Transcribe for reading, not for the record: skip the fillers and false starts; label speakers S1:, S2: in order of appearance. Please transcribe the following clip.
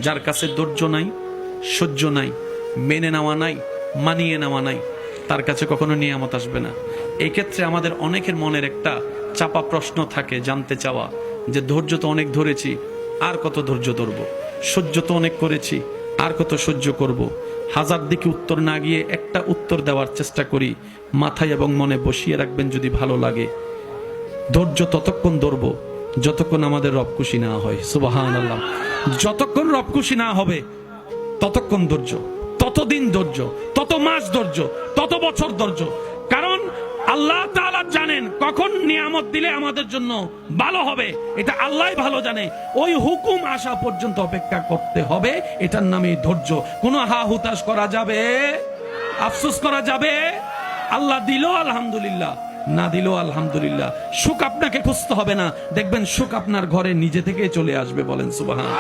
S1: যার কাছে ধৈর্য নাই, সহ্য নাই, মেনে নেওয়া নাই, মানিয়ে নেওয়া নাই, তার কাছে কখনো নিয়ামত আসবে না। এই ক্ষেত্রে আমাদের অনেকের মনের একটা চাপা প্রশ্ন থাকে, জানতে চাওয়া যে ধৈর্য তো অনেক ধরেছি, আর কত ধৈর্য ধরবো, সহ্য তো অনেক করেছি, আর কত সহ্য করব। হাজার দিকে উত্তর না গিয়ে একটা উত্তর দেওয়ার চেষ্টা করি, মাথায় এবং মনে বসিয়ে রাখবেন যদি ভালো লাগে। ধৈর্য ততক্ষণ ধরবো যতক্ষণ আমাদের রব খুশি না হয়। সুবহানাল্লাহ। যতক্ষণ রব খুশি না হবে ততক্ষণ ধৈর্য, ততদিন ধৈর্য, তত মাস ধৈর্য, তত বছর ধৈর্য। কারণ আল্লাহ তাআলা জানেন কখন নিয়ামত দিলে আমাদের জন্য ভালো হবে, এটা আল্লাহই ভালো জানে। ওই হুকুম আসা পর্যন্ত অপেক্ষা করতে হবে, এটার নামই ধৈর্য। কোনো হা হুতাশ করা যাবে, আফসোস করা যাবে? আল্লাহ দিল আলহামদুলিল্লাহ, না দিল আলহামদুলিল্লাহ। সুখ আপনাকে খুঁজতে হবে না, দেখবেন সুখ আপনার ঘরে নিজে থেকে চলে আসবে। বলেন সুবহান।